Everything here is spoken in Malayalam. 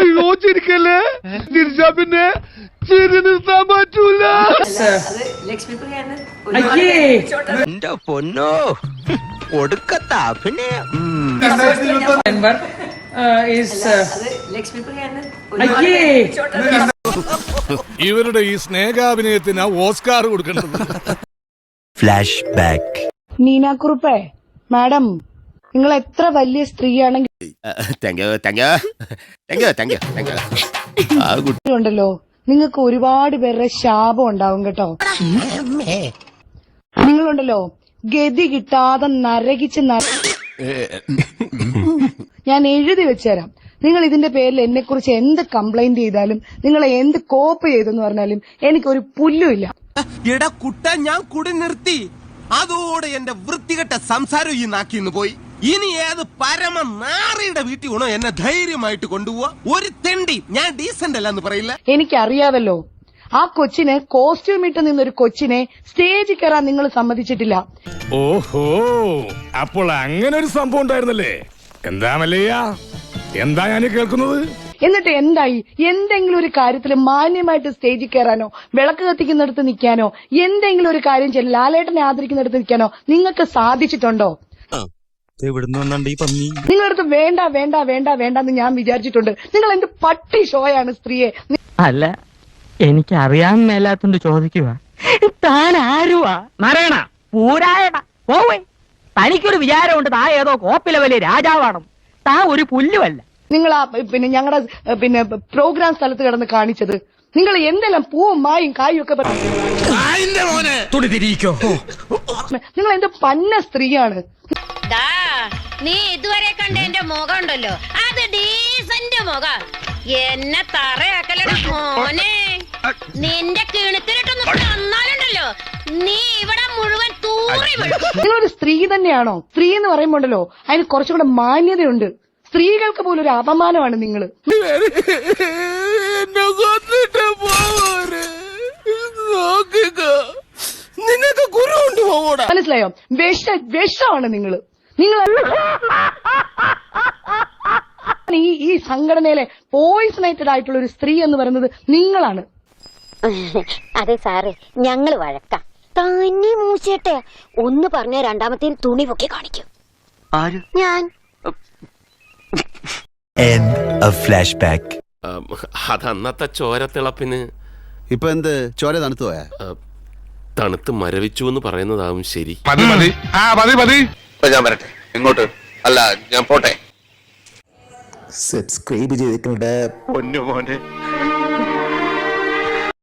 അയ്യോ ചിരിക്കല്ലേ ചിരിച്ചാ പിന്നെ ചിരി നിർത്താൻ പറ്റൂല. എന്റെ പൊന്നോ ഒടുക്കത്ത അഭിനയം. ഇവരുടെ ഈ സ്നേഹാഭിനയത്തിന് ഓസ്കാർ കൊടുക്കേണ്ടത്. Flashback. നീനാക്കുറുപ്പേ മാഡം, നിങ്ങൾ എത്ര വലിയ സ്ത്രീയാണെങ്കിൽ ഉണ്ടല്ലോ, നിങ്ങൾക്ക് ഒരുപാട് പേരുടെ ശാപം ഉണ്ടാവും കേട്ടോ. നിങ്ങളുണ്ടല്ലോ ഗതി കിട്ടാതെ നരകിച്ച് ഞാൻ എഴുതി വെച്ചുതരാം. നിങ്ങൾ ഇതിന്റെ പേരിൽ എന്നെ കുറിച്ച് എന്ത് കംപ്ലൈന്റ് ചെയ്താലും, നിങ്ങൾ എന്ത് കോപ്പ് ചെയ്തെന്ന് പറഞ്ഞാലും എനിക്കൊരു പുല്ലുമില്ല. എടാ കുട്ട, ഞാൻ കുടി നിർത്തി. അതോടെ എന്റെ വൃത്തികെട്ട സംസാരം ഈ നാക്കിന്ന് പോയി. ഇനി ഏത് പരമ നാറിയുടെ വീട്ടിൽ വേണോ എന്നെ ധൈര്യമായിട്ട് കൊണ്ടുപോവാ. ഒരു തെണ്ടി ഞാൻ ഡീസന്റ് അല്ല എന്ന് പറയില്ല. എനിക്കറിയാവല്ലോ, ആ കൊച്ചിന് കോസ്റ്റ്യൂം ഇട്ട് നിന്നൊരു കൊച്ചിനെ സ്റ്റേജിൽ കയറാൻ നിങ്ങൾ സമ്മതിച്ചിട്ടില്ല. ഓഹോ, അപ്പോൾ അങ്ങനെ ഒരു സംഭവം ഉണ്ടായിരുന്നല്ലേ? എന്താ മല്ലയ്യ, എന്താ ഞാൻ കേൾക്കുന്നത്? എന്നിട്ട് എന്തായി? എന്തെങ്കിലും ഒരു കാര്യത്തിൽ മാന്യമായിട്ട് സ്റ്റേജിൽ കയറാനോ, വിളക്ക് കത്തിക്കുന്നിടത്ത് നിൽക്കാനോ, എന്തെങ്കിലും ഒരു കാര്യം ചെയ്ത് ലാലേട്ടനെ ആദരിക്കുന്നിടത്ത് നിൽക്കാനോ നിങ്ങൾക്ക് സാധിച്ചിട്ടുണ്ടോ? നിങ്ങളടുത്ത് വേണ്ട വേണ്ട വേണ്ട വേണ്ടെന്ന് ഞാൻ വിചാരിച്ചിട്ടുണ്ട്. നിങ്ങൾ എന്ത് പട്ടി ഷോയാണ് സ്ത്രീയെ. അല്ല, എനിക്ക് അറിയാൻ മേലാത്തോണ്ട് ചോദിക്കുക, താൻ ആരുവാ? നാരായണ പൂരായണ പോവേ. തനിക്കൊരു വിചാരമുണ്ട് താ ഏതോ കോപ്പിലെ വലിയ രാജാവാണ്. താ ഒരു പുല്ലുമല്ല. നിങ്ങൾ ആ ഞങ്ങളുടെ പ്രോഗ്രാം സ്ഥലത്ത് കിടന്ന് കാണിച്ചത് നിങ്ങൾ എന്തെല്ലാം പൂവും മായും കായും ഒക്കെ നിങ്ങൾ എന്ത് പന്ന സ്ത്രീയാണ്. നീ ഇതുവരെ കണ്ട എന്റെ മുഖം ഉണ്ടല്ലോ, അത് ഡീസന്റ് മുഖം. എന്നെ തറയാക്കലട മോനെ. നിന്റെ കിണത്തിലിട്ടൊന്ന് തന്നാലുണ്ടല്ലോ, നീ ഇവിടെ മുഴുവൻ തൂറി വീഴും. നിങ്ങളൊരു സ്ത്രീ തന്നെയാണോ? സ്ത്രീ എന്ന് പറയുമ്പോണ്ടല്ലോ അതിന് കുറച്ചുകൂടെ മാന്യതയുണ്ട്. സ്ത്രീകൾക്ക് പോലും ഒരു അപമാനമാണ് നിങ്ങൾ. നിനക്ക് ഗുരു കൊണ്ട് പോകൂടാ, മനസ്സിലായോ? വിഷമാണ് നിങ്ങൾ. ഈ സംഘടനയിലെ പോയിസണേറ്റഡ് ആയിട്ടുള്ള ഒരു സ്ത്രീ എന്ന് പറയുന്നത് നിങ്ങളാണ്. അതെ സാറേ, ഞങ്ങള് വഴക്കാം. തന്നെ മൂച്ചേട്ടെ ഒന്ന് പറഞ്ഞ രണ്ടാമത്തെ തുണി പൊക്കി കാണിക്കും. ഞാൻ ഫ്ലാഷ് ബാക്ക്. അതന്നത്തെ ചോരത്തിളപ്പിന് ഇപ്പൊ എന്ത് ചോര തണുത്തു പോയാ? തണുത്ത് മരവിച്ചു എന്ന് പറയുന്നതാവും ശരി. ഞാൻ വരട്ടെ. ഇങ്ങോട്ട് അല്ല, ഞാൻ പോട്ടെ. സബ്സ്ക്രൈബ് ചെയ്തിട്ടുണ്ട് പൊന്നു മോനെ.